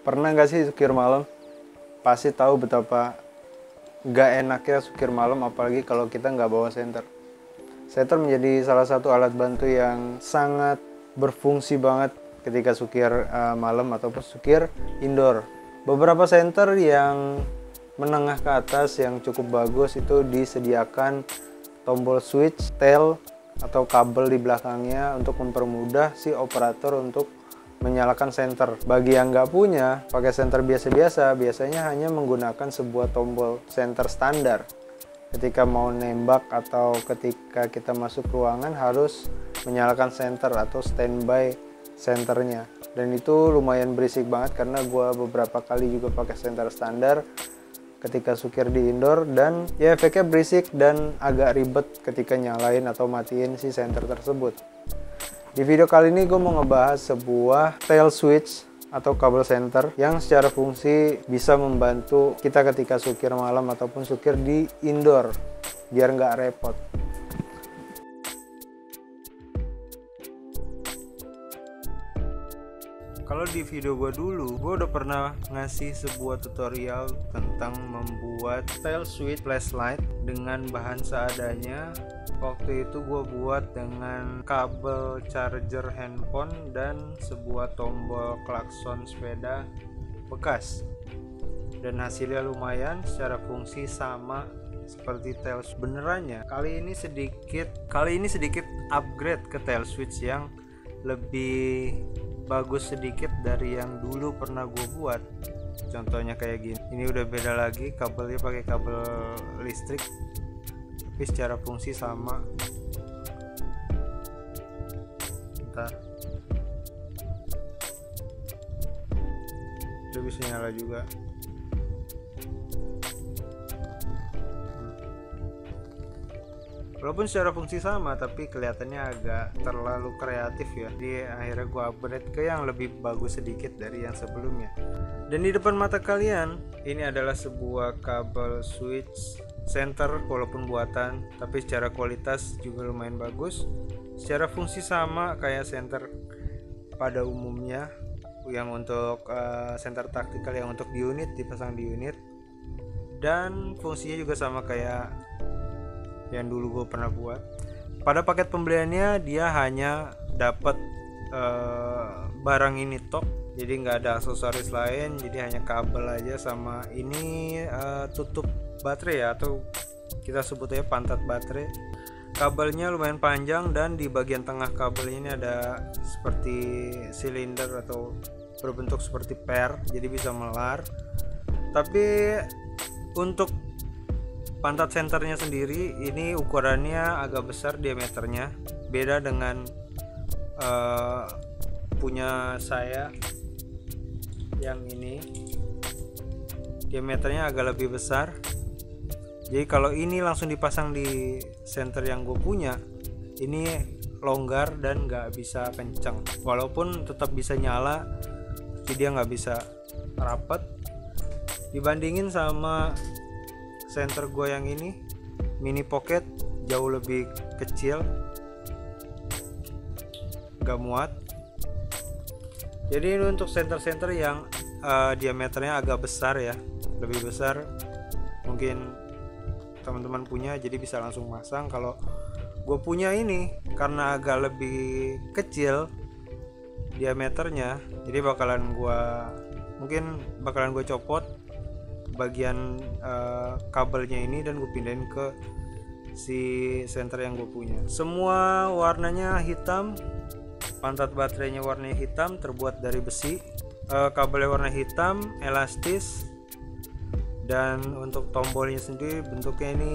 Pernah nggak sih sukir malam? Pasti tahu betapa nggak enaknya sukir malam, apalagi kalau kita nggak bawa senter. Senter menjadi salah satu alat bantu yang sangat berfungsi banget ketika sukir malam ataupun sukir indoor. Beberapa senter yang menengah ke atas yang cukup bagus itu disediakan tombol switch, tail atau kabel di belakangnya untuk mempermudah si operator untuk menyalakan senter. Bagi yang nggak punya, pakai senter biasa-biasa, biasanya hanya menggunakan sebuah tombol senter standar. Ketika mau nembak atau ketika kita masuk ruangan harus menyalakan senter atau standby senternya. Dan itu lumayan berisik banget karena gua beberapa kali juga pakai senter standar ketika sukir di indoor, dan ya efeknya berisik dan agak ribet ketika nyalain atau matiin si senter tersebut. Di video kali ini gue mau ngebahas sebuah tail switch atau kabel senter yang secara fungsi bisa membantu kita ketika sukir malam ataupun sukir di indoor biar nggak repot. Kalau di video gue dulu, gue udah pernah ngasih sebuah tutorial tentang membuat tail switch flashlight dengan bahan seadanya. Waktu itu gue buat dengan kabel charger handphone dan sebuah tombol klakson sepeda bekas. Dan hasilnya lumayan, secara fungsi sama seperti tail switch benerannya. Kali ini sedikit upgrade ke tail switch yang lebih bagus sedikit dari yang dulu pernah gue buat. Contohnya kayak gini. Ini udah beda lagi, kabelnya pakai kabel listrik, tapi secara fungsi sama. Bentar, udah bisa nyala juga. Walaupun secara fungsi sama, tapi kelihatannya agak terlalu kreatif ya. Jadi akhirnya gue upgrade ke yang lebih bagus sedikit dari yang sebelumnya. Dan di depan mata kalian, ini adalah sebuah kabel switch center walaupun buatan, tapi secara kualitas juga lumayan bagus. Secara fungsi sama kayak center pada umumnya, yang untuk center taktikal yang untuk di unit, dipasang di unit. Dan fungsinya juga sama kayak yang dulu gue pernah buat. Pada paket pembeliannya dia hanya dapat barang ini tok, jadi nggak ada aksesoris lain, jadi hanya kabel aja sama ini tutup baterai ya, atau kita sebutnya pantat baterai. Kabelnya lumayan panjang dan di bagian tengah kabelnya ini ada seperti silinder atau berbentuk seperti per, jadi bisa melar. Tapi untuk pantat senternya sendiri ini ukurannya agak besar diameternya, beda dengan punya saya yang ini diameternya agak lebih besar. Jadi kalau ini langsung dipasang di senter yang gue punya, ini longgar dan nggak bisa kenceng, walaupun tetap bisa nyala, tapi dia nggak bisa rapat. Dibandingin sama senter gue yang ini mini pocket, jauh lebih kecil, gak muat. Jadi ini untuk senter-senter yang diameternya agak besar ya, lebih besar, mungkin teman-teman punya jadi bisa langsung masang. Kalau gue punya ini karena agak lebih kecil diameternya, jadi bakalan gue copot bagian kabelnya ini dan gue pindahin ke si senter yang gue punya. Semua warnanya hitam, pantat baterainya warnanya hitam, terbuat dari besi, kabelnya warna hitam, elastis, dan untuk tombolnya sendiri bentuknya ini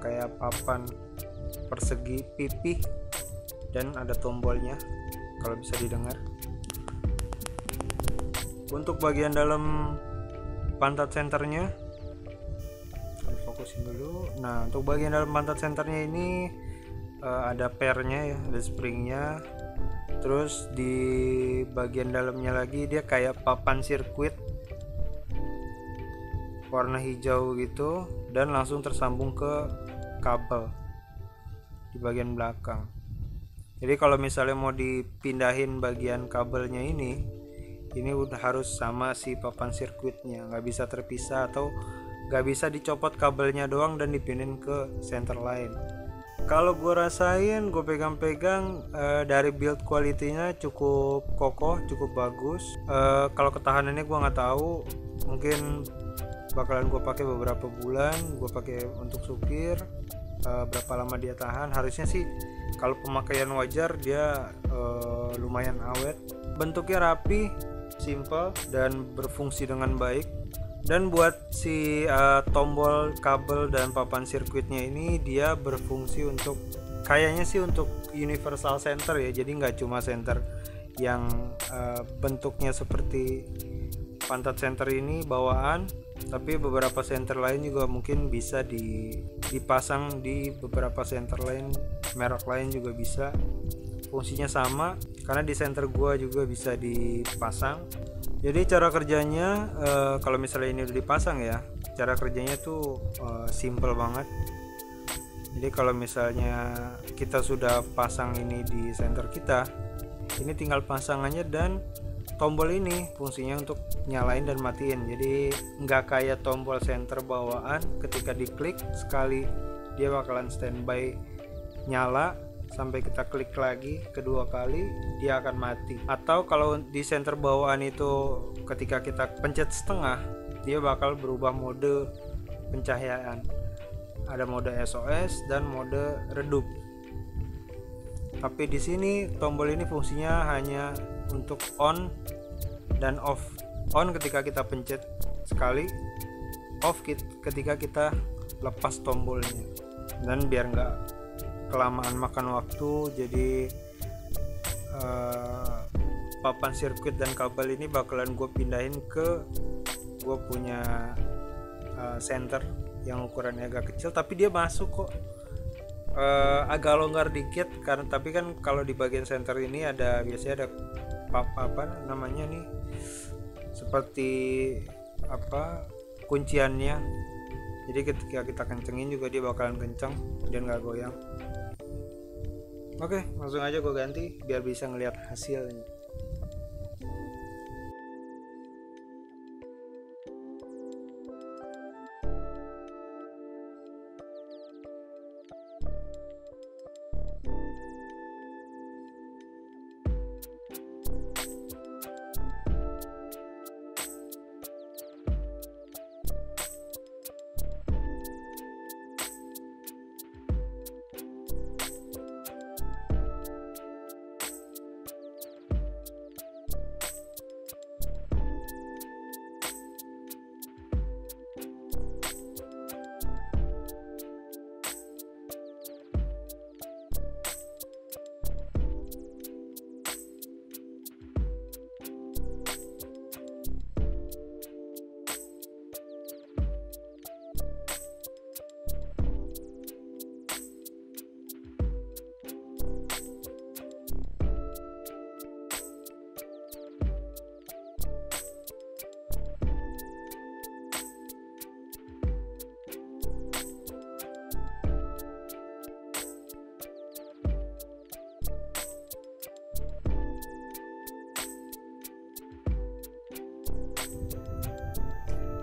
kayak papan persegi pipih dan ada tombolnya kalau bisa didengar. Untuk bagian dalam pantat senternya, fokusin dulu. Nah, untuk bagian dalam pantat senternya ini ada pernya ya, ada springnya. Terus di bagian dalamnya lagi dia kayak papan sirkuit warna hijau gitu, dan langsung tersambung ke kabel di bagian belakang. Jadi kalau misalnya mau dipindahin bagian kabelnya ini ini udah harus sama si papan sirkuitnya, nggak bisa terpisah atau nggak bisa dicopot kabelnya doang dan dipindahin ke center lain. Kalau gue rasain, gue pegang-pegang, dari build quality-nya cukup kokoh, cukup bagus. Kalau ketahanannya gue nggak tahu, mungkin bakalan gue pakai beberapa bulan. Gue pakai untuk supir, berapa lama dia tahan? Harusnya sih kalau pemakaian wajar dia lumayan awet. Bentuknya rapi, simple, dan berfungsi dengan baik. Dan buat si tombol kabel dan papan sirkuitnya ini dia berfungsi untuk, kayaknya sih untuk universal center ya, jadi nggak cuma center yang bentuknya seperti pantat center ini bawaan, tapi beberapa center lain juga mungkin bisa dipasang di beberapa center lain, merek lain juga bisa. Fungsinya sama karena di center gua juga bisa dipasang. Jadi cara kerjanya, kalau misalnya ini udah dipasang ya, cara kerjanya tuh simple banget. Jadi kalau misalnya kita sudah pasang ini di center kita, ini tinggal pasangannya, dan tombol ini fungsinya untuk nyalain dan matiin. Jadi nggak kayak tombol center bawaan, ketika diklik sekali dia bakalan standby nyala, sampai kita klik lagi kedua kali dia akan mati. Atau kalau di center bawaan itu ketika kita pencet setengah, dia bakal berubah mode pencahayaan. Ada mode SOS dan mode redup. Tapi di sini tombol ini fungsinya hanya untuk on dan off. On ketika kita pencet sekali, off ketika kita lepas tombolnya. Dan biar nggak kelamaan makan waktu, jadi papan sirkuit dan kabel ini bakalan gue pindahin ke gue punya center yang ukurannya agak kecil, tapi dia masuk kok. Agak longgar dikit karena, tapi kan kalau di bagian center ini ada, biasanya ada apa namanya nih, seperti apa kunciannya, jadi ketika kita kencengin juga dia bakalan kenceng dan nggak goyang. Oke, langsung aja gue ganti biar bisa ngelihat hasilnya.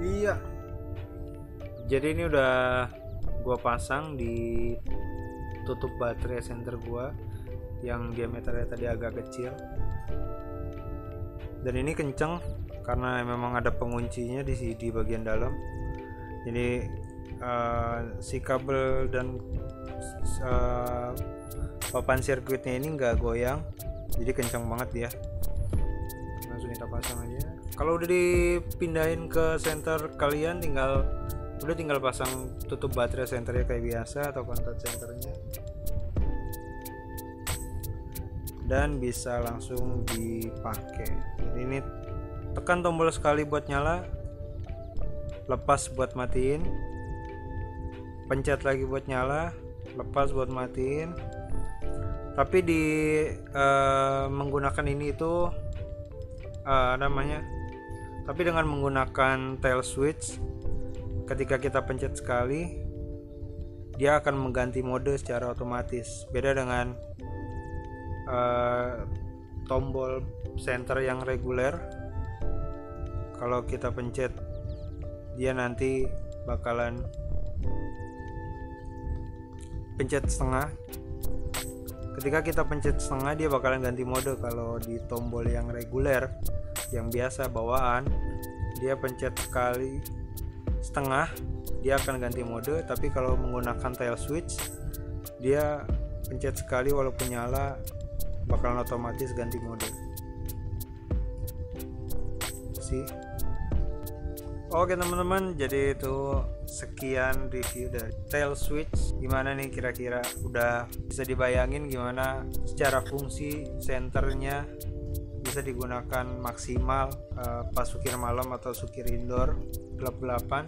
Iya. Jadi ini udah gua pasang di tutup baterai center gua yang diameternya tadi agak kecil. Dan ini kenceng karena memang ada penguncinya di bagian dalam. Jadi si kabel dan papan sirkuitnya ini nggak goyang, jadi kencang banget ya. Langsung kita pasang aja. Kalau udah dipindahin ke center kalian, tinggal pasang tutup baterai senternya kayak biasa atau kontak senternya, dan bisa langsung dipakai. Jadi ini tekan tombol sekali buat nyala, lepas buat matiin, pencet lagi buat nyala, lepas buat matiin. Tapi di menggunakan ini itu tapi dengan menggunakan tail switch, ketika kita pencet sekali dia akan mengganti mode secara otomatis. Beda dengan tombol center yang reguler, kalau kita pencet dia nanti bakalan pencet setengah. Ketika kita pencet setengah dia bakalan ganti mode. Kalau di tombol yang reguler yang biasa bawaan dia pencet sekali setengah dia akan ganti mode, tapi kalau menggunakan tail switch dia pencet sekali walaupun nyala bakalan otomatis ganti mode. Oke teman-teman, jadi itu sekian review dari tail switch. Gimana nih kira-kira, udah bisa dibayangin gimana secara fungsi senternya bisa digunakan maksimal pas sukir malam atau sukir indoor gelap-gelapan.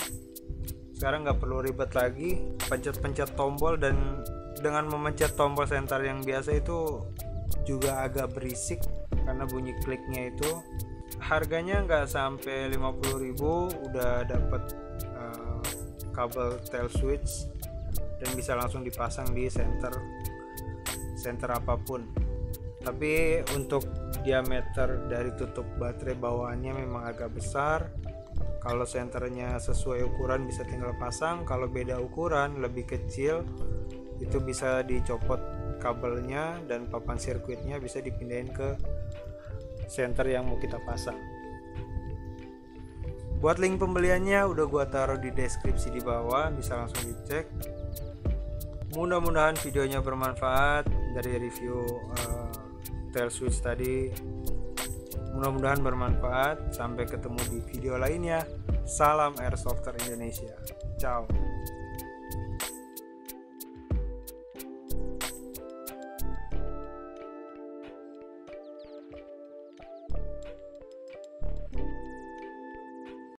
Sekarang nggak perlu ribet lagi pencet-pencet tombol, dan dengan memencet tombol senter yang biasa itu juga agak berisik karena bunyi kliknya itu. Harganya nggak sampai 50.000 udah dapet kabel tail switch dan bisa langsung dipasang di center apapun. Tapi untuk diameter dari tutup baterai bawaannya memang agak besar. Kalau senternya sesuai ukuran bisa tinggal pasang, kalau beda ukuran lebih kecil itu bisa dicopot kabelnya dan papan sirkuitnya bisa dipindahin ke center yang mau kita pasang. Buat link pembeliannya udah gua taruh di deskripsi di bawah, bisa langsung dicek. Mudah-mudahan videonya bermanfaat dari review tail switch tadi. Mudah-mudahan bermanfaat. Sampai ketemu di video lainnya. Salam Airsofter Indonesia. Ciao.